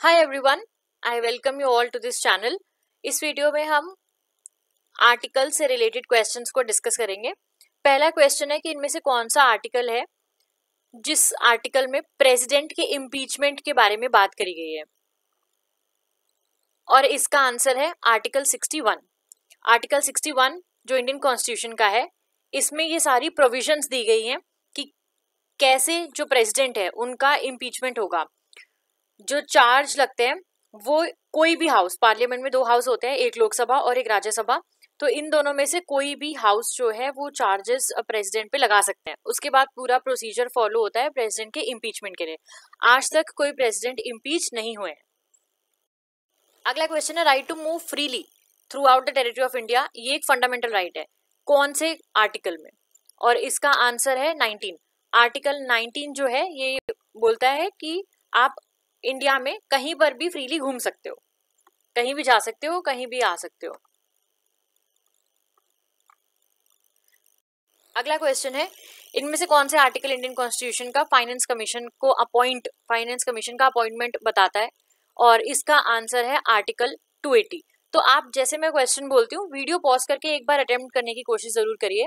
Hi everyone, I welcome you all to this channel. इस video में हम article से रिलेटेड क्वेश्चंस को डिस्कस करेंगे। पहला क्वेश्चन है कि इनमें से कौन सा आर्टिकल है जिस आर्टिकल में प्रेसिडेंट के इम्पीचमेंट के बारे में बात करी गई है, और इसका आंसर है आर्टिकल 61। आर्टिकल 61 जो इंडियन कॉन्स्टिट्यूशन का है, इसमें ये सारी प्रोविजंस दी गई हैं कि कैसे जो प्रेसिडेंट है उनका इम्पीचमेंट होगा। जो चार्ज लगते हैं वो कोई भी हाउस, पार्लियामेंट में 2 हाउस होते हैं, एक लोकसभा और एक राज्यसभा, तो इन दोनों में से कोई भी हाउस जो है वो चार्जेस प्रेसिडेंट पे लगा सकते हैं। उसके बाद पूरा प्रोसीजर फॉलो होता है प्रेसिडेंट के इम्पीचमेंट के लिए। आज तक कोई प्रेसिडेंट इम्पीच नहीं हुए हैं। अगला क्वेश्चन है right to move freely throughout the territory of India. ये एक फंडामेंटल राइट है, कौन से आर्टिकल में? और इसका आंसर है 19। आर्टिकल 19 जो है ये बोलता है कि आप इंडिया में कहीं पर भी फ्रीली घूम सकते हो, कहीं भी जा सकते हो, कहीं भी आ सकते हो। अगला क्वेश्चन है इनमें से कौन से आर्टिकल इंडियन कॉन्स्टिट्यूशन का फाइनेंस कमीशन का अपॉइंटमेंट बताता है? और इसका आंसर है आर्टिकल 280। तो आप जैसे मैं क्वेश्चन बोलती हूँ वीडियो पॉज करके एक बार अटेम्प्ट करने की कोशिश जरूर करिए।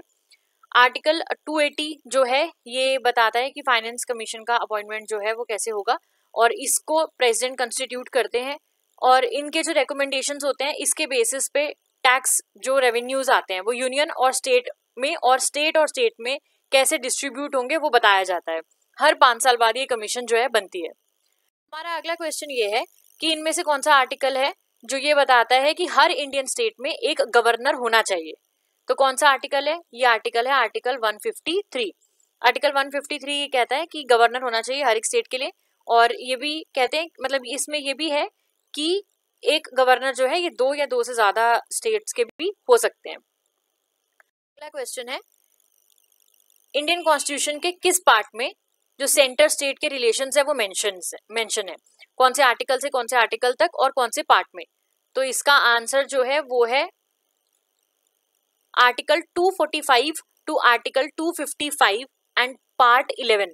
आर्टिकल 280 जो है ये बताता है कि फाइनेंस कमीशन का अपॉइंटमेंट जो है वो कैसे होगा, और इसको प्रेसिडेंट कंस्टिट्यूट करते हैं, और इनके जो रिकमेंडेशंस होते हैं इसके बेसिस पे टैक्स जो रेवेन्यूज आते हैं वो यूनियन और स्टेट में, और स्टेट में कैसे डिस्ट्रीब्यूट होंगे वो बताया जाता है। हर 5 साल बाद ये कमीशन जो है बनती है। हमारा अगला क्वेश्चन ये है कि इनमें से कौन सा आर्टिकल है जो ये बताता है कि हर इंडियन स्टेट में एक गवर्नर होना चाहिए? तो कौन सा आर्टिकल है? ये आर्टिकल है आर्टिकल 153। आर्टिकल 153 ये कहता है कि गवर्नर होना चाहिए हर एक स्टेट के लिए, और ये भी कहते हैं, मतलब इसमें ये भी है कि एक गवर्नर जो है ये 2 या 2 से ज्यादा स्टेट्स के भी हो सकते हैं। अगला क्वेश्चन है इंडियन कॉन्स्टिट्यूशन के किस पार्ट में जो सेंटर स्टेट के रिलेशंस है वो मेंशन है? कौन से आर्टिकल से कौन से आर्टिकल तक और कौन से पार्ट में? तो इसका आंसर जो है वो है article 245 to article 255 and part 11।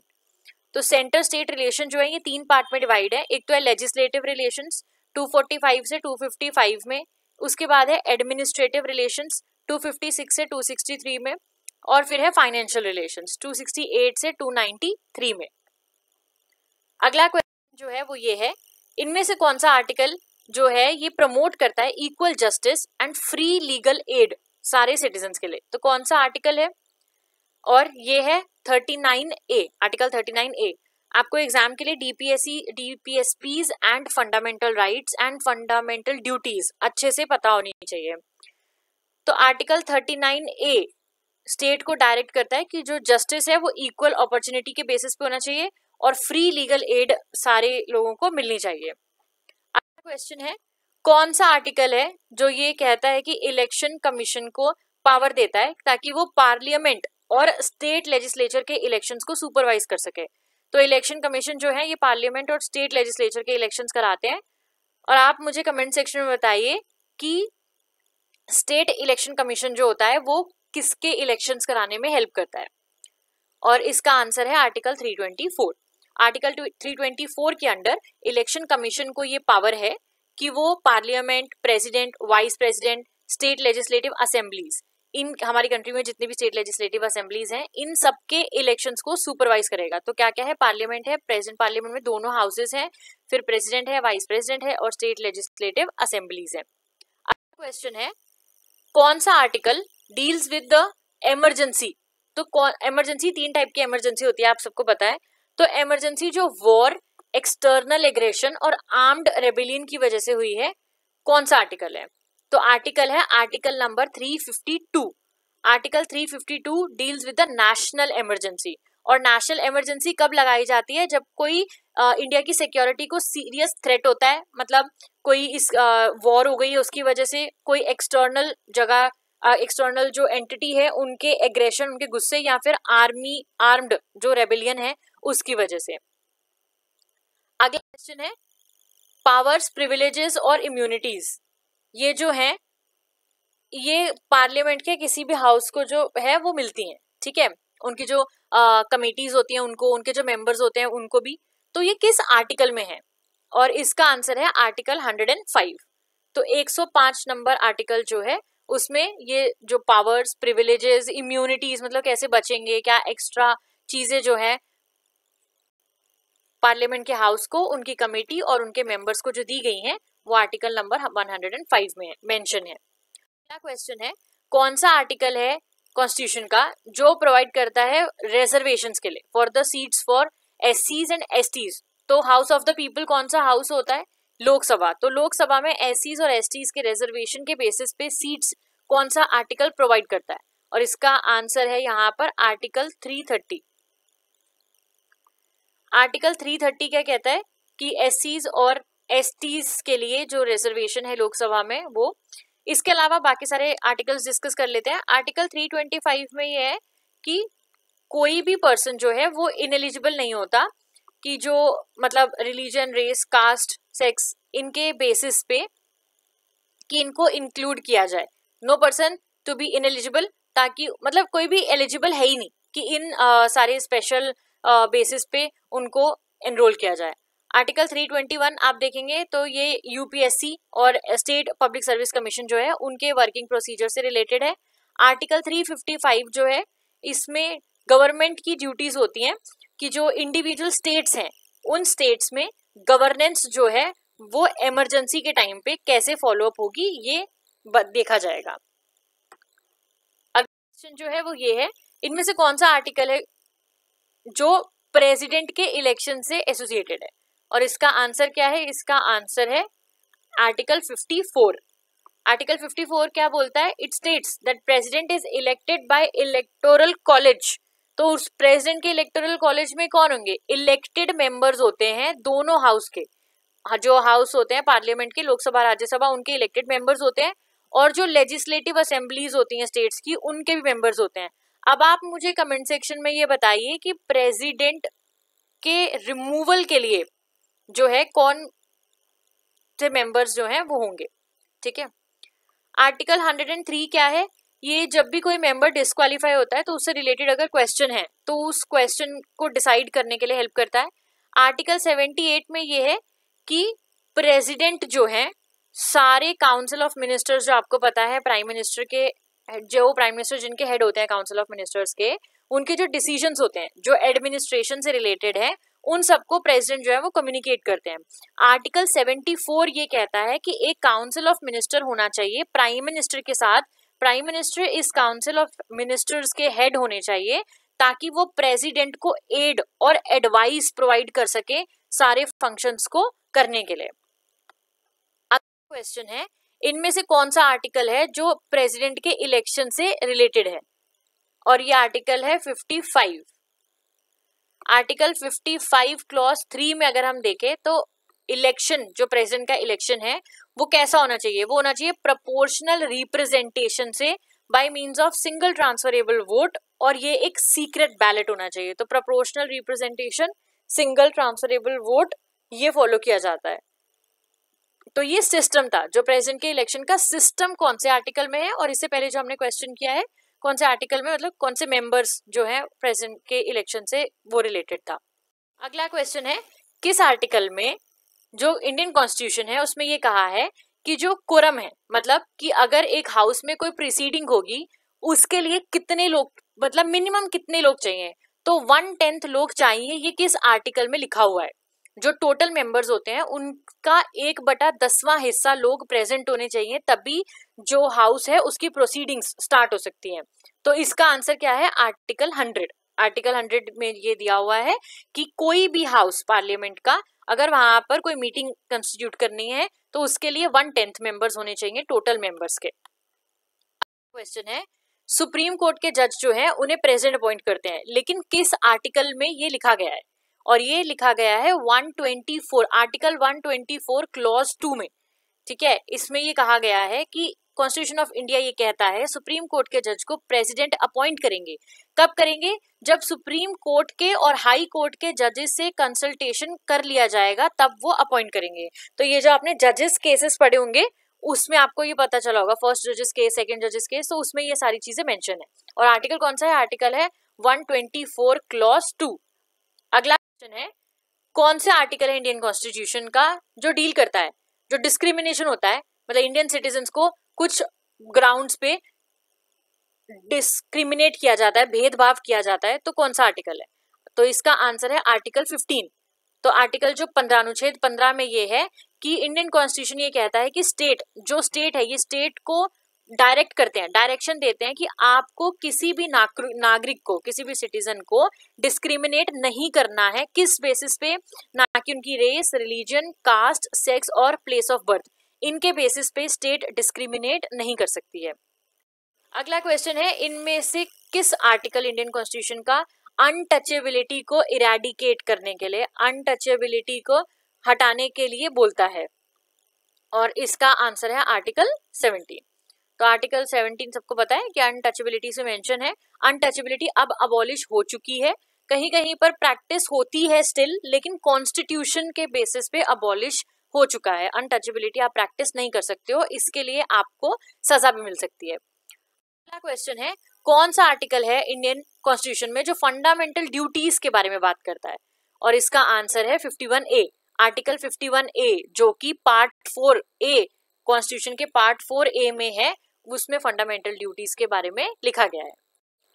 तो सेंटर स्टेट रिलेशन जो है ये 3 पार्ट में डिवाइड है। एक तो है लेजिस्लेटिव रिलेशंस 245 से 255 में, उसके बाद है एडमिनिस्ट्रेटिव रिलेशंस 256 से 263 में, और फिर है फाइनेंशियल रिलेशंस 268 से 293 में। अगला क्वेश्चन जो है वो ये है इनमें से कौन सा आर्टिकल जो है ये प्रमोट करता है equal justice and free legal aid सारे सिटीजन्स के लिए? तो कौन सा आर्टिकल है? और ये है 39A, आर्टिकल 39A। आपको एग्जाम के लिए DPSPs and fundamental rights and fundamental duties अच्छे से पता होनी चाहिए। तो आर्टिकल 39A स्टेट को डायरेक्ट करता है कि जो जस्टिस है वो इक्वल अपॉर्चुनिटी के बेसिस पे होना चाहिए, और फ्री लीगल एड सारे लोगों को मिलनी चाहिए। अगला क्वेश्चन है कौन सा आर्टिकल है जो ये कहता है कि इलेक्शन कमीशन को पावर देता है ताकि वो पार्लियामेंट और स्टेट लेजिस्लेचर के इलेक्शंस को सुपरवाइज कर सके? तो इलेक्शन कमीशन जो है ये पार्लियामेंट और स्टेट लेजिस्लेचर के इलेक्शंस कराते हैं, और आप मुझे कमेंट सेक्शन में बताइए कि स्टेट इलेक्शन कमीशन जो होता है वो किसके इलेक्शंस कराने में हेल्प करता है? और इसका आंसर है आर्टिकल 324। आर्टिकल 324 के अंडर इलेक्शन कमीशन को ये पावर है कि वो parliament, president, vice president, state legislative assemblies, in हमारी कंट्री में जितनी भी स्टेट लेजिस्लेटिव असेंबलीज हैं इन सबके इलेक्शंस को सुपरवाइज करेगा। तो क्या क्या है? पार्लियामेंट है, प्रेसिडेंट, पार्लियामेंट में दोनों हाउसेस हैं, फिर प्रेसिडेंट है, वाइस प्रेसिडेंट है, और स्टेट लेजिस्लेटिव असेंबलीज है। अगला क्वेश्चन है कौन सा article deals with the emergency? तो इमरजेंसी 3 टाइप की इमरजेंसी होती है, आप सबको पता है। तो इमरजेंसी जो वॉर, एक्सटर्नल एग्रेशन और आर्म्ड रेबेलियन की वजह से हुई है, कौन सा आर्टिकल है? तो आर्टिकल है article number 352। Article 352 deals with the national emergency. और नेशनल इमरजेंसी कब लगाई जाती है? जब कोई इंडिया की सिक्योरिटी को सीरियस थ्रेट होता है, मतलब कोई इस वॉर हो गई है उसकी वजह से, कोई एक्सटर्नल जगह, एक्सटर्नल जो एंटिटी है उनके एग्रेशन, उनके गुस्से, या फिर आर्म्ड जो रेबेलियन है उसकी वजह से। अगला क्वेश्चन है पावर्स, प्रिविलेजेस और इम्यूनिटीज, ये जो है ये पार्लियामेंट के किसी भी हाउस को जो है वो मिलती हैं, ठीक है? उनकी जो कमिटीज होती हैं उनको, उनके जो मेंबर्स होते हैं उनको भी। तो ये किस आर्टिकल में है? और इसका आंसर है आर्टिकल 105। तो 105 नंबर आर्टिकल जो है उसमें ये जो पावर्स, प्रिविलेजेस, इम्यूनिटीज, मतलब कैसे बचेंगे, क्या एक्स्ट्रा चीजें जो है पार्लियामेंट के हाउस को, उनकी कमेटी और उनके मेंबर्स को जो दी गई हैं, वो आर्टिकल नंबर 105 में मेंशन है। अगला क्वेश्चन है, कौन सा आर्टिकल है कॉन्स्टिट्यूशन का जो प्रोवाइड करता है रिजर्वेशंस के लिए फॉर द सीट्स फॉर एससीज एंड एसटीज। तो हाउस ऑफ द पीपल कौन सा हाउस होता है? लोकसभा। तो लोकसभा में एससीज और एसटीज के रिजर्वेशन के बेसिस पे सीट्स कौन सा आर्टिकल प्रोवाइड करता है? और इसका आंसर है यहाँ पर आर्टिकल 330। आर्टिकल 330 क्या कहता है कि एससीज और एसटीज के लिए जो रिजर्वेशन है लोकसभा में वो, इसके अलावा बाकी सारे आर्टिकल्स डिस्कस कर लेते हैं। आर्टिकल 325 में ये है कि कोई भी पर्सन जो है वो इनएलिजिबल नहीं होता कि जो मतलब रिलीजन, रेस, कास्ट, सेक्स इनके बेसिस पे कि इनको इंक्लूड किया जाए। No person to be ineligible, ताकि मतलब कोई भी एलिजिबल है ही नहीं कि इन सारे स्पेशल बेसिस पे उनको एनरोल किया जाए। आर्टिकल 321 आप देखेंगे तो ये यूपीएससी और स्टेट पब्लिक सर्विस कमीशन जो है उनके वर्किंग प्रोसीजर से रिलेटेड है। आर्टिकल 355 जो है इसमें गवर्नमेंट की ड्यूटीज होती हैं कि जो इंडिविजुअल स्टेट्स हैं उन स्टेट्स में गवर्नेंस जो है वो इमरजेंसी के टाइम पे कैसे फॉलो अप होगी ये देखा जाएगा। अगला क्वेश्चन जो है वो ये है, इनमें से कौन सा आर्टिकल है जो प्रेसिडेंट के इलेक्शन से एसोसिएटेड है? और इसका आंसर क्या है? इसका आंसर है आर्टिकल 54। आर्टिकल 54 क्या बोलता है? It states that president is elected by electoral college. तो उस प्रेसिडेंट के इलेक्टोरल कॉलेज में कौन होंगे? इलेक्टेड मेंबर्स होते हैं दोनों हाउस के, जो हाउस होते हैं पार्लियामेंट के, लोकसभा राज्यसभा, उनके इलेक्टेड मेंबर्स होते हैं, और जो लेजिस्लेटिव असेंबलीज होती हैं स्टेट्स की उनके भी मेंबर्स होते हैं। अब आप मुझे कमेंट सेक्शन में ये बताइए कि प्रेसिडेंट के रिमूवल के लिए जो है कौन से मेंबर्स जो हैं वो होंगे। ठीक है। आर्टिकल 103 क्या है? ये जब भी कोई मेंबर डिस्क्वालीफाई होता है तो उससे रिलेटेड अगर क्वेश्चन है तो उस क्वेश्चन को डिसाइड करने के लिए हेल्प करता है। आर्टिकल 78 में ये है कि प्रेसिडेंट जो है सारे काउंसिल ऑफ मिनिस्टर्स, जो आपको पता है प्राइम मिनिस्टर के, जो प्राइम मिनिस्टर जिनके हेड होते हैं काउंसिल ऑफ मिनिस्टर्स के, उनके जो डिसीजंस होते हैं जो एडमिनिस्ट्रेशन से रिलेटेड है उन सबको प्रेसिडेंट जो है वो कम्युनिकेट करते हैं। आर्टिकल 74 ये कहता है कि एक काउंसिल ऑफ मिनिस्टर होना चाहिए प्राइम मिनिस्टर के साथ, प्राइम मिनिस्टर इस काउंसिल ऑफ मिनिस्टर्स के हेड होने चाहिए ताकि वो प्रेसिडेंट को एड और एडवाइस प्रोवाइड कर सके सारे फंक्शंस को करने के लिए। अगला क्वेश्चन है, इनमें से कौन सा आर्टिकल है जो प्रेसिडेंट के इलेक्शन से रिलेटेड है? और ये आर्टिकल है 55। आर्टिकल 55 क्लॉज 3 में अगर हम देखें तो इलेक्शन, जो प्रेसिडेंट का इलेक्शन है वो कैसा होना चाहिए? वो होना चाहिए प्रोपोर्शनल रिप्रेजेंटेशन से by means of single transferable vote, और ये एक सीक्रेट बैलेट होना चाहिए। तो proportional representation, single transferable vote, ये फॉलो किया जाता है। तो ये सिस्टम था जो प्रेसिडेंट के इलेक्शन का सिस्टम कौन से आर्टिकल में है, और इससे पहले जो हमने क्वेश्चन किया है कौन से आर्टिकल में, मतलब कौन से मेंबर्स जो है प्रेसिडेंट के इलेक्शन से वो रिलेटेड था। अगला क्वेश्चन है, किस आर्टिकल में जो इंडियन कॉन्स्टिट्यूशन है उसमें ये कहा है कि जो कोरम है, मतलब कि अगर एक हाउस में कोई प्रीसीडिंग होगी उसके लिए कितने लोग, मतलब मिनिमम कितने लोग चाहिए? तो 1/10 लोग चाहिए। ये किस आर्टिकल में लिखा हुआ है? जो टोटल मेंबर्स होते हैं उनका 1/10वां हिस्सा लोग प्रेजेंट होने चाहिए, तभी जो हाउस है उसकी प्रोसीडिंग्स स्टार्ट हो सकती हैं। तो इसका आंसर क्या है? आर्टिकल 100। आर्टिकल 100 में ये दिया हुआ है कि कोई भी हाउस पार्लियामेंट का अगर वहां पर कोई मीटिंग कंस्टिट्यूट करनी है तो उसके लिए 1/10 मेंबर्स होने चाहिए टोटल मेंबर्स के। क्वेश्चन है, सुप्रीम कोर्ट के जज जो है उन्हें प्रेसिडेंट अपॉइंट करते हैं, लेकिन किस आर्टिकल में ये लिखा गया है? और ये लिखा गया है 124, आर्टिकल 124 क्लॉज 2 में। ठीक है, इसमें ये कहा गया है कि कॉन्स्टिट्यूशन ऑफ इंडिया ये कहता है सुप्रीम कोर्ट के जज को प्रेसिडेंट अपॉइंट करेंगे। कब करेंगे? जब सुप्रीम कोर्ट के और हाई कोर्ट के जजेस से कंसल्टेशन कर लिया जाएगा तब वो अपॉइंट करेंगे। तो ये जो आपने जजेस केसेस पढ़े होंगे उसमें आपको ये पता चला होगा, फर्स्ट जजेस केस, सेकंड जजेस केस, तो उसमें ये सारी चीजें मेंशन है। और आर्टिकल कौन सा है? आर्टिकल है 124 क्लॉज 2। अगला क्वेश्चन है, कौन से आर्टिकल है इंडियन कॉन्स्टिट्यूशन का जो डील करता है, जो डिस्क्रिमिनेशन होता है, मतलब इंडियन सिटीजन्स को कुछ ग्राउंड्स पे डिस्क्रिमिनेट किया जाता है, भेदभाव किया जाता है, तो कौन सा आर्टिकल है? तो इसका आंसर है आर्टिकल 15। तो आर्टिकल जो 15 अनुच्छेद 15 में ये है कि इंडियन कॉन्स्टिट्यूशन ये कहता है कि स्टेट है, ये स्टेट को डायरेक्ट करते हैं, डायरेक्शन देते हैं कि आपको किसी भी नागरिक को, किसी भी सिटीजन को डिस्क्रिमिनेट नहीं करना है। किस बेसिस पे? ना कि उनकी रेस, रिलीजन, कास्ट, सेक्स और प्लेस ऑफ बर्थ, इनके बेसिस पे स्टेट डिस्क्रिमिनेट नहीं कर सकती है। अगला क्वेश्चन है, इनमें से किस आर्टिकल इंडियन कॉन्स्टिट्यूशन का अनटचेबिलिटी को इरेडिकेट करने के लिए, अनटचेबिलिटी को हटाने के लिए बोलता है? और इसका आंसर है आर्टिकल 17। तो आर्टिकल 17 सबको पता है कि अनटचेबिलिटी से मेंशन है। अनटचेबिलिटी अब अबॉलिश हो चुकी है, कहीं कहीं पर प्रैक्टिस होती है स्टिल, लेकिन कॉन्स्टिट्यूशन के बेसिस पे अबॉलिश हो चुका है। अनटचेबिलिटी आप प्रैक्टिस नहीं कर सकते हो, इसके लिए आपको सजा भी मिल सकती है। अगला क्वेश्चन है, कौन सा आर्टिकल है इंडियन कॉन्स्टिट्यूशन में जो फंडामेंटल ड्यूटीज के बारे में बात करता है? और इसका आंसर है 51A। आर्टिकल 51A जो कि पार्ट 4A, कॉन्स्टिट्यूशन के पार्ट 4A में है, उसमें फंडामेंटल ड्यूटीज के बारे में लिखा गया है।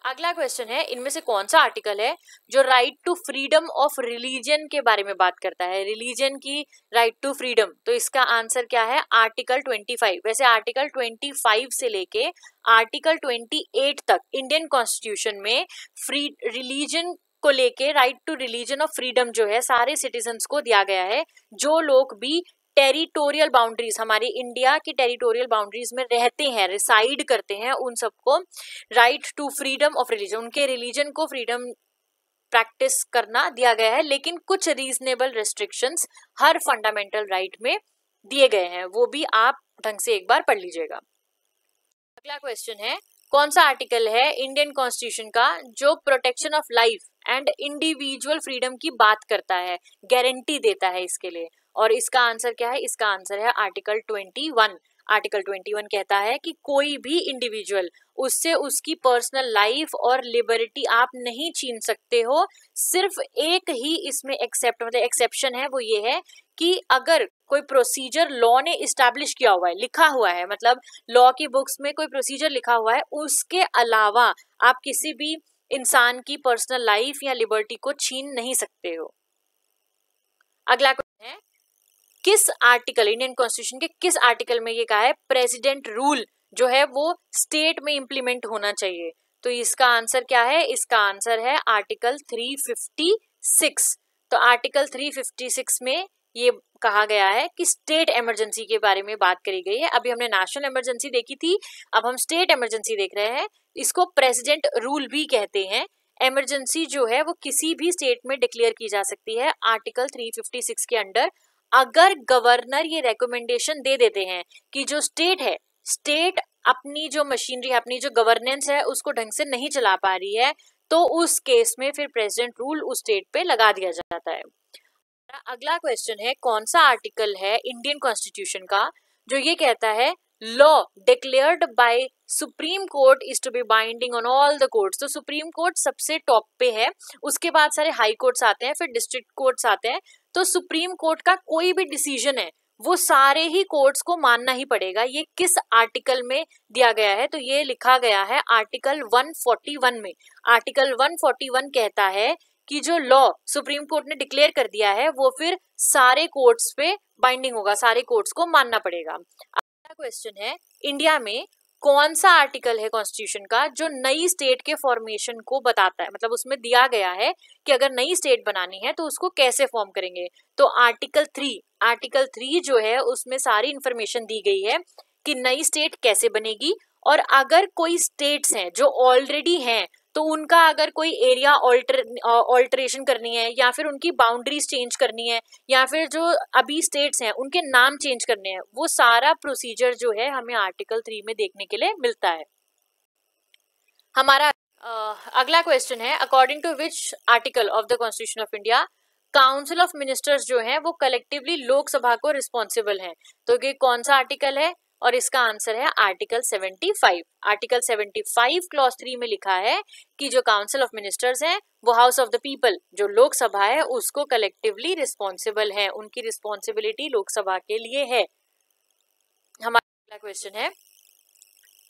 अगला क्वेश्चन है, इनमें से कौन सा आर्टिकल है जो right to freedom of religion के बारे में बात करता है? रिलीजन की राइट टू फ्रीडम। तो इसका आंसर क्या है? आर्टिकल 25। वैसे आर्टिकल 25 से लेके आर्टिकल 28 तक इंडियन कॉन्स्टिट्यूशन में फ्री रिलीजन को लेके right to religion of freedom जो है सारे सिटीजन्स को दिया गया है। जो लोग भी टेरिटोरियल बाउंड्रीज, हमारी इंडिया की टेरिटोरियल बाउंड्रीज में रहते हैं, रिसाइड करते हैं, उन सबको right to freedom of religion, उनके रिलीजन को फ्रीडम प्रैक्टिस करना दिया गया है। लेकिन कुछ रीजनेबल रेस्ट्रिक्शंस हर फंडामेंटल राइट में दिए गए हैं, वो भी आप ढंग से एक बार पढ़ लीजिएगा। अगला क्वेश्चन है, कौन सा आर्टिकल है इंडियन कॉन्स्टिट्यूशन का जो protection of life and individual freedom की बात करता है, गारंटी देता है इसके लिए? और इसका आंसर क्या है? इसका आंसर है आर्टिकल 21। आर्टिकल 21 कहता है कि कोई भी इंडिविजुअल, उससे उसकी पर्सनल लाइफ और लिबर्टी आप नहीं छीन सकते हो। सिर्फ एक ही इसमें एक्सेप्शन है, वो ये है कि अगर कोई प्रोसीजर लॉ ने इस्टेब्लिश किया हुआ है, लिखा हुआ है, मतलब लॉ की बुक्स में कोई प्रोसीजर लिखा हुआ है, उसके अलावा आप किसी भी इंसान की पर्सनल लाइफ या लिबर्टी को छीन नहीं सकते हो। अगला क्वेश्चन है, किस आर्टिकल, इंडियन कॉन्स्टिट्यूशन के किस आर्टिकल में ये कहा है प्रेसिडेंट रूल जो है वो स्टेट में इंप्लीमेंट होना चाहिए? तो इसका आंसर क्या है? इसका आंसर है आर्टिकल 356। तो आर्टिकल 356 में ये कहा गया है कि स्टेट इमरजेंसी के बारे में बात करी गई है। अभी हमने नेशनल इमरजेंसी देखी थी, अब हम स्टेट इमरजेंसी देख रहे हैं। इसको प्रेसिडेंट रूल भी कहते हैं। इमरजेंसी जो है वो किसी भी स्टेट में डिक्लेयर की जा सकती है आर्टिकल 356 के अंडर, अगर गवर्नर ये रेकमेंडेशन दे देते हैं कि जो स्टेट है, स्टेट अपनी जो मशीनरी है, अपनी जो गवर्नेंस है, उसको ढंग से नहीं चला पा रही है, तो उस केस में फिर प्रेसिडेंट रूल उस स्टेट पे लगा दिया जाता है। अगला क्वेश्चन है, कौन सा आर्टिकल है इंडियन कॉन्स्टिट्यूशन का जो ये कहता है law declared by supreme court is to be binding on all the courts? तो सुप्रीम कोर्ट सबसे टॉप पे है, उसके बाद सारे हाई कोर्ट्स आते हैं, फिर डिस्ट्रिक्ट कोर्ट्स आते हैं। तो सुप्रीम कोर्ट का कोई भी डिसीजन है वो सारे ही कोर्ट्स को मानना ही पड़ेगा। ये किस आर्टिकल में दिया गया है? तो ये लिखा गया है आर्टिकल 141 में। आर्टिकल 141 कहता है कि जो लॉ सुप्रीम कोर्ट ने डिक्लेयर कर दिया है वो फिर सारे कोर्ट्स पे बाइंडिंग होगा, सारे कोर्ट्स को मानना पड़ेगा। अगला क्वेश्चन है, इंडिया में कौन सा आर्टिकल है कॉन्स्टिट्यूशन का जो नई स्टेट के फॉर्मेशन को बताता है? मतलब उसमें दिया गया है कि अगर नई स्टेट बनानी है तो उसको कैसे फॉर्म करेंगे? तो आर्टिकल 3 जो है उसमें सारी इंफॉर्मेशन दी गई है कि नई स्टेट कैसे बनेगी, और अगर कोई स्टेट्स हैं जो ऑलरेडी हैं तो उनका अगर कोई एरिया ऑल्टरेशन करनी है, या फिर उनकी बाउंड्रीज चेंज करनी है, या फिर जो अभी स्टेट्स हैं उनके नाम चेंज करने हैं, वो सारा प्रोसीजर जो है हमें आर्टिकल 3 में देखने के लिए मिलता है। हमारा अगला क्वेश्चन है, according to which article of the constitution of India council of ministers जो है वो कलेक्टिवली लोकसभा को रिस्पॉन्सिबल हैं? तो ये कौन सा आर्टिकल है? और इसका आंसर है आर्टिकल 75। आर्टिकल 75 क्लॉज 3 में लिखा है कि जो काउंसिल ऑफ मिनिस्टर्स हैं वो हाउस ऑफ द पीपल, जो लोकसभा है उसको कलेक्टिवली रिस्पॉन्सिबल है, उनकी रिस्पॉन्सिबिलिटी लोकसभा के लिए है। हमारा अगला क्वेश्चन है,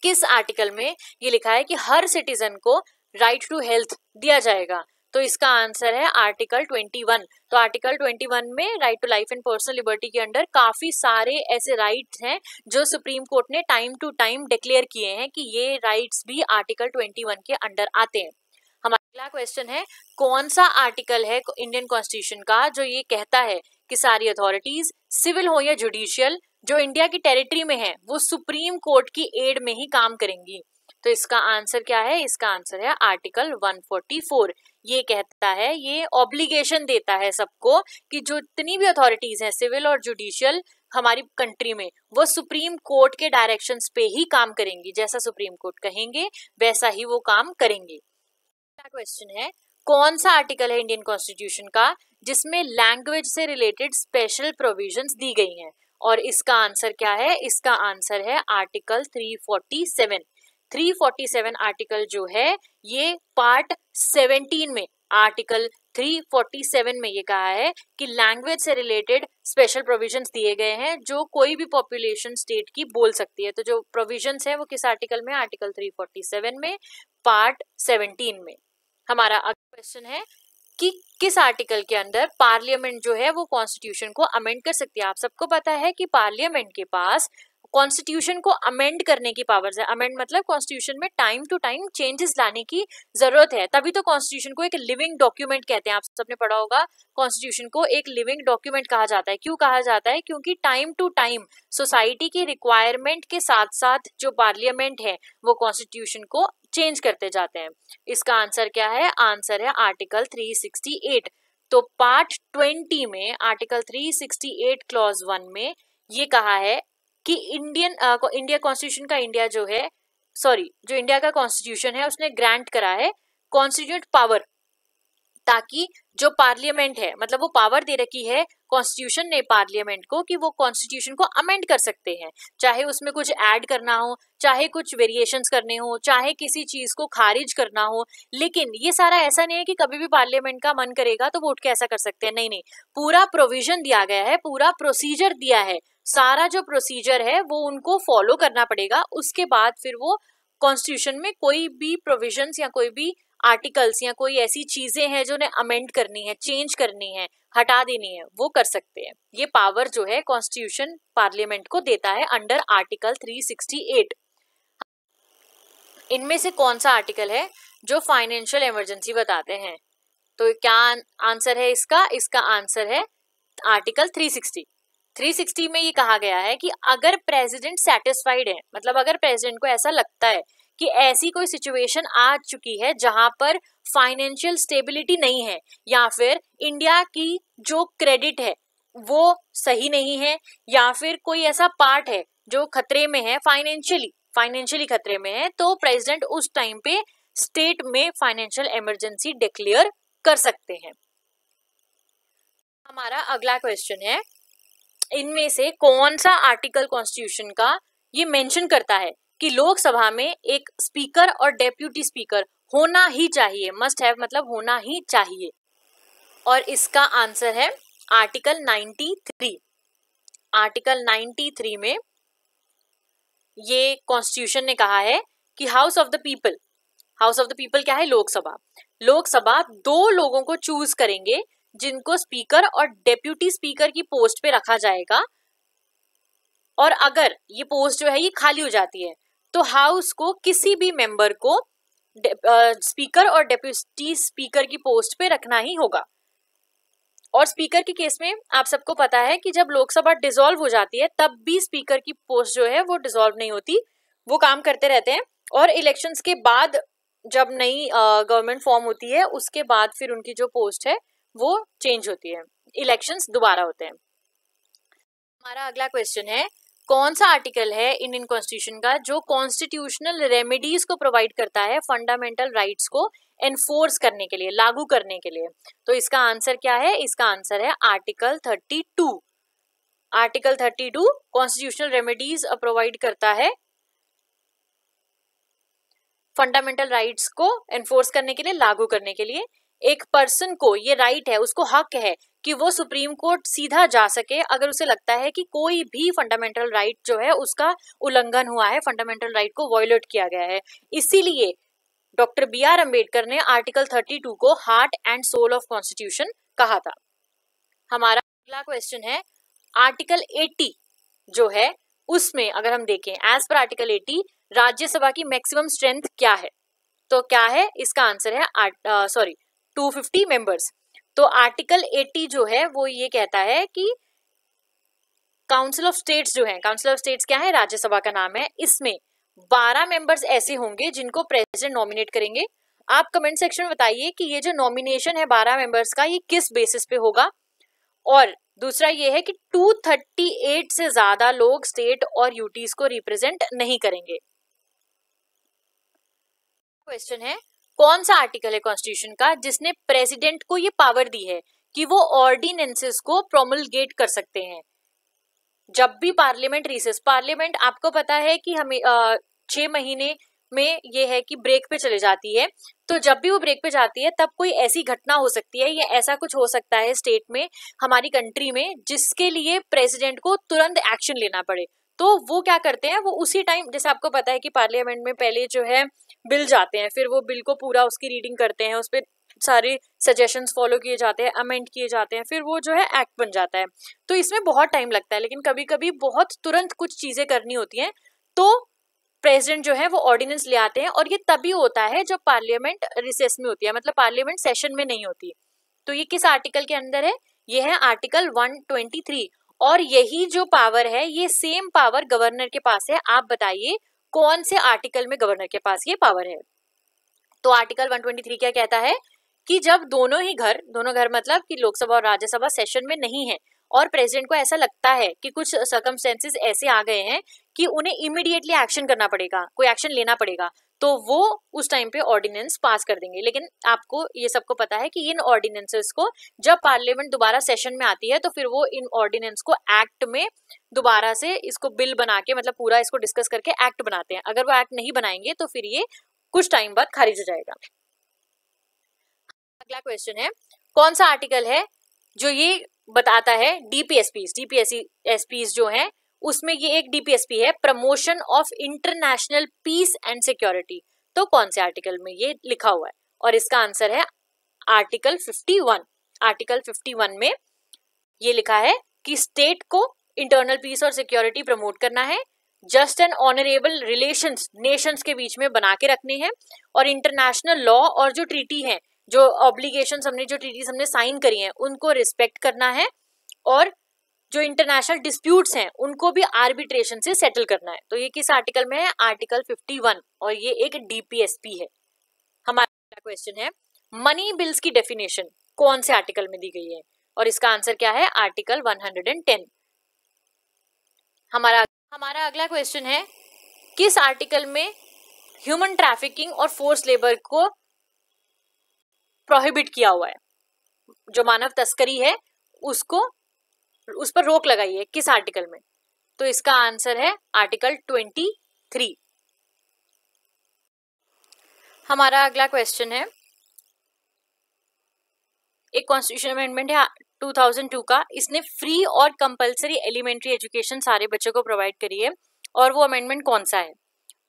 किस आर्टिकल में ये लिखा है कि हर सिटीजन को राइट टू हेल्थ दिया जाएगा? तो इसका आंसर है आर्टिकल 21। तो आर्टिकल 21 में right to life and personal liberty के अंडर काफी सारे ऐसे राइट्स हैं जो सुप्रीम कोर्ट ने टाइम टू टाइम डिक्लेयर किए हैं कि ये राइट्स भी आर्टिकल 21 के अंडर आते हैं। हमारा अगला क्वेश्चन है, कौन सा आर्टिकल है इंडियन कॉन्स्टिट्यूशन का जो ये कहता है कि सारी अथॉरिटीज सिविल हो या जुडिशियल जो इंडिया की टेरिटरी में है वो सुप्रीम कोर्ट की एड में ही काम करेंगी? तो इसका आंसर क्या है? इसका आंसर है आर्टिकल 144। ये कहता है, ये ऑब्लिगेशन देता है सबको कि जो इतनी भी अथॉरिटीज हैं सिविल और जुडिशियल हमारी कंट्री में वो सुप्रीम कोर्ट के डायरेक्शंस पे ही काम करेंगी, जैसा सुप्रीम कोर्ट कहेंगे वैसा ही वो काम करेंगी। अगला क्वेश्चन है, कौन सा आर्टिकल है इंडियन कॉन्स्टिट्यूशन का जिसमें लैंग्वेज से रिलेटेड स्पेशल प्रोविजंस दी गई हैं? और इसका आंसर क्या है? इसका आंसर है आर्टिकल 347। 347 आर्टिकल जो है ये पार्ट 17 में, आर्टिकल 347 में ये कहा है कि लैंग्वेज से रिलेटेड स्पेशल प्रोविजंस दिए गए हैं जो कोई भी पॉपुलेशन स्टेट की बोल सकती है। तो जो प्रोविजंस है वो किस आर्टिकल में? आर्टिकल 347 में, पार्ट 17 में। हमारा अगला क्वेश्चन है कि किस आर्टिकल के अंदर पार्लियामेंट जो है वो कॉन्स्टिट्यूशन को अमेंड कर सकती है? आप सबको पता है कि पार्लियामेंट के पास कॉन्स्टिट्यूशन को अमेंड करने की पावर्स है। अमेंड मतलब कॉन्स्टिट्यूशन में टाइम टू टाइम चेंजेस लाने की जरूरत है, तभी तो कॉन्स्टिट्यूशन को एक लिविंग डॉक्यूमेंट कहते हैं। आप सबने पढ़ा होगा कॉन्स्टिट्यूशन को एक लिविंग डॉक्यूमेंट कहा जाता है। क्यों कहा जाता है? क्योंकि टाइम टू टाइम सोसाइटी की रिक्वायरमेंट के साथ साथ जो पार्लियामेंट है वो कॉन्स्टिट्यूशन को चेंज करते जाते हैं। इसका आंसर क्या है? आंसर है आर्टिकल 368। तो पार्ट 20 में आर्टिकल 368 क्लॉज 1 में ये कहा है कि इंडिया कॉन्स्टिट्यूशन का जो इंडिया का कॉन्स्टिट्यूशन है उसने ग्रांट करा है कॉन्स्टिट्यूट पावर, ताकि जो पार्लियामेंट है मतलब वो पावर दे रखी है कॉन्स्टिट्यूशन ने पार्लियामेंट को कि वो कॉन्स्टिट्यूशन को अमेंड कर सकते हैं, चाहे उसमें कुछ ऐड करना हो, चाहे कुछ वेरिएशंस करने हो, चाहे किसी चीज को खारिज करना हो। लेकिन ये सारा ऐसा नहीं है कि कभी भी पार्लियामेंट का मन करेगा तो वोट के ऐसा कर सकते हैं, नहीं नहीं, पूरा प्रोविजन दिया गया है, पूरा प्रोसीजर दिया है, सारा जो प्रोसीजर है वो उनको फॉलो करना पड़ेगा। उसके बाद फिर वो कॉन्स्टिट्यूशन में कोई भी प्रोविजंस या कोई भी आर्टिकल्स या कोई ऐसी चीजें हैं जो उन्हें अमेंड करनी है, चेंज करनी है, हटा देनी है, वो कर सकते हैं। ये पावर जो है कॉन्स्टिट्यूशन पार्लियामेंट को देता है अंडर आर्टिकल 368। इनमें से कौन सा आर्टिकल है जो फाइनेंशियल इमरजेंसी बताते हैं? तो क्या आंसर है इसका? इसका आंसर है आर्टिकल 360। 360 में ये कहा गया है कि अगर प्रेसिडेंट सेटिस्फाइड है, मतलब अगर प्रेसिडेंट को ऐसा लगता है कि ऐसी कोई सिचुएशन आ चुकी है जहां पर फाइनेंशियल स्टेबिलिटी नहीं है या फिर इंडिया की जो क्रेडिट है वो सही नहीं है या फिर कोई ऐसा पार्ट है जो खतरे में है, फाइनेंशियली खतरे में है, तो प्रेसिडेंट उस टाइम पे स्टेट में फाइनेंशियल इमरजेंसी डिक्लेयर कर सकते हैं। हमारा अगला क्वेश्चन है, इनमें से कौन सा आर्टिकल कॉन्स्टिट्यूशन का ये मेंशन करता है कि लोकसभा में एक स्पीकर और डेप्यूटी स्पीकर होना ही चाहिए, मस्ट हैव मतलब होना ही चाहिए? और इसका आंसर है आर्टिकल 93। आर्टिकल 93 में ये कॉन्स्टिट्यूशन ने कहा है कि हाउस ऑफ द पीपल क्या है? लोकसभा 2 लोगों को चूज करेंगे जिनको स्पीकर और डेप्यूटी स्पीकर की पोस्ट पे रखा जाएगा, और अगर ये पोस्ट जो है ये खाली हो जाती है तो हाउस को किसी भी मेंबर को स्पीकर और डेप्यूटी स्पीकर की पोस्ट पे रखना ही होगा। और स्पीकर के केस में आप सबको पता है कि जब लोकसभा डिसॉल्व हो जाती है तब भी स्पीकर की पोस्ट जो है वो डिसॉल्व नहीं होती, वो काम करते रहते हैं। और इलेक्शंस के बाद जब नई गवर्नमेंट फॉर्म होती है उसके बाद फिर उनकी जो पोस्ट है वो चेंज होती है, इलेक्शंस दोबारा होते हैं। हमारा अगला क्वेश्चन है, कौन सा आर्टिकल है इंडियन कॉन्स्टिट्यूशन का जो कॉन्स्टिट्यूशनल रेमेडीज को प्रोवाइड करता है फंडामेंटल राइट्स को एनफोर्स करने के लिए, लागू करने के लिए? तो इसका आंसर क्या है? इसका आंसर है article 32। Article 32 constitutional remedies provide करता है फंडामेंटल राइट्स को एनफोर्स करने के लिए, लागू करने के लिए। एक पर्सन को ये राइट है, उसको हक है कि वो सुप्रीम कोर्ट सीधा जा सके अगर उसे लगता है कि कोई भी फंडामेंटल राइट जो है उसका उल्लंघन हुआ है, फंडामेंटल राइट को वायलेट किया गया है। इसीलिए डॉक्टर बी.आर. अम्बेडकर ने आर्टिकल 32 को heart and soul of constitution कहा था। हमारा अगला क्वेश्चन है आर्टिकल 80 जो है उसमें अगर हम देखें एज पर आर्टिकल 80 राज्यसभा की मैक्सिमम स्ट्रेंथ क्या है, तो क्या है इसका आंसर है 250 मेंबर्स। तो आर्टिकल 80 जो है वो ये कहता है कि काउंसिल ऑफ स्टेट्स जो है, काउंसिल ऑफ स्टेट्स क्या है, राज्यसभा का नाम है, इसमें 12 मेंबर्स ऐसे होंगे जिनको प्रेसिडेंट नॉमिनेट करेंगे। आप कमेंट सेक्शन में बताइए कि ये जो नॉमिनेशन है 12 मेंबर्स का ये किस बेसिस पे होगा। और दूसरा ये है कि 238 से ज्यादा लोग स्टेट और यूटीज को रिप्रेजेंट नहीं करेंगे। क्वेश्चन है कौन सा आर्टिकल है कॉन्स्टिट्यूशन का जिसने प्रेसिडेंट को ये पावर दी है कि वो ऑर्डिनेंसेस को प्रोमलगेट कर सकते हैं जब भी पार्लियामेंट रिसेस। पार्लियामेंट आपको पता है कि हमें 6 महीने में ये है कि ब्रेक पे चले जाती है, तो जब भी वो ब्रेक पे जाती है तब कोई ऐसी घटना हो सकती है या ऐसा कुछ हो सकता है स्टेट में, हमारी कंट्री में, जिसके लिए प्रेसिडेंट को तुरंत एक्शन लेना पड़े। तो वो क्या करते हैं, वो उसी टाइम, जैसे आपको पता है कि पार्लियामेंट में पहले जो है बिल जाते हैं, फिर वो बिल को पूरा उसकी रीडिंग करते हैं, उस पर सारे सजेशंस फॉलो किए जाते हैं, अमेंड किए जाते हैं, फिर वो जो है एक्ट बन जाता है। तो इसमें बहुत टाइम लगता है, लेकिन कभी कभी बहुत तुरंत कुछ चीजें करनी होती हैं तो प्रेसिडेंट जो है वो ऑर्डिनेंस ले आते हैं, और ये तभी होता है जब पार्लियामेंट रिसेस में होती है, मतलब पार्लियामेंट सेशन में नहीं होती। तो ये किस आर्टिकल के अंदर है, ये है आर्टिकल 123। और यही जो पावर है ये सेम पावर गवर्नर के पास है। आप बताइए कौन से आर्टिकल में गवर्नर के पास ये पावर है। तो आर्टिकल 123 क्या कहता है कि जब दोनों घर मतलब कि लोकसभा और राज्यसभा सेशन में नहीं है और प्रेसिडेंट को ऐसा लगता है कि कुछ सर्कमस्टेंसेस ऐसे आ गए हैं कि उन्हें इमीडिएटली एक्शन करना पड़ेगा, कोई एक्शन लेना पड़ेगा, तो वो उस टाइम पे ऑर्डिनेंस पास कर देंगे। लेकिन आपको ये सबको पता है कि इन ऑर्डिनेंसेस को जब पार्लियामेंट दोबारा सेशन में आती है तो फिर वो इन ऑर्डिनेंस को एक्ट में दोबारा से इसको बिल बना के, मतलब पूरा इसको डिस्कस करके एक्ट बनाते हैं। अगर वो एक्ट नहीं बनाएंगे तो फिर ये कुछ टाइम बाद खारिज हो जाएगा। अगला क्वेश्चन है कौन सा आर्टिकल है जो ये बताता है डीपीएसपीज जो है उसमें ये एक डीपीएसपी है, promotion of international peace and security. तो कौन से आर्टिकल में ये लिखा हुआ है, और इसका आंसर है आर्टिकल 51। आर्टिकल 51 में ये लिखा है कि स्टेट को इंटरनल पीस और सिक्योरिटी प्रमोट करना है, just and honourable relations Nations के बीच में बना के रखने हैं, और इंटरनेशनल लॉ और जो ट्रीटी है, जो ऑब्लिगेशंस हमने, जो ट्रीटीज हमने साइन करी हैं उनको रिस्पेक्ट करना है, और जो इंटरनेशनल डिस्प्यूट्स हैं उनको भी आर्बिट्रेशन से सेटल करना है। तो ये किस आर्टिकल में है, आर्टिकल 51, और ये एक डीपीएसपी है। हमारा क्वेश्चन है मनी बिल्स की डेफिनेशन कौन से आर्टिकल में दी गई है, और इसका आंसर क्या है, आर्टिकल 110। हमारा अगला क्वेश्चन है किस आर्टिकल में ह्यूमन ट्रैफिकिंग और फोर्स लेबर को प्रोहिबिट किया हुआ है, जो मानव तस्करी है उसको, उस पर रोक लगाई है, किस आर्टिकल में। तो इसका आंसर है आर्टिकल 23। हमारा अगला क्वेश्चन है एक कॉन्स्टिट्यूशन अमेंडमेंट है 2002 का, इसने फ्री और कंपलसरी एलिमेंट्री एजुकेशन सारे बच्चों को प्रोवाइड करी है, और वो अमेंडमेंट कौन सा है,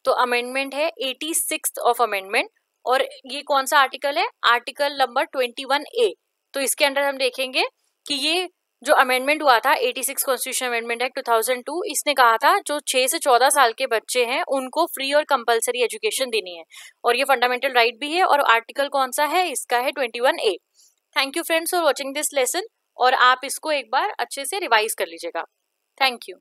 तो अमेंडमेंट है 86th ऑफ अमेंडमेंट, और ये कौन सा आर्टिकल है, आर्टिकल नंबर 21A। तो इसके अंदर हम देखेंगे कि ये जो अमेंडमेंट हुआ था 86 कॉन्स्टिट्यूशन अमेंडमेंट एक्ट 2002, इसने कहा था जो 6 से 14 साल के बच्चे हैं उनको फ्री और कंपलसरी एजुकेशन देनी है, और ये फंडामेंटल राइट भी है। और आर्टिकल कौन सा है, इसका है 21A। Thank you friends for watching this lesson, और आप इसको एक बार अच्छे से रिवाइज कर लीजिएगा। Thank you.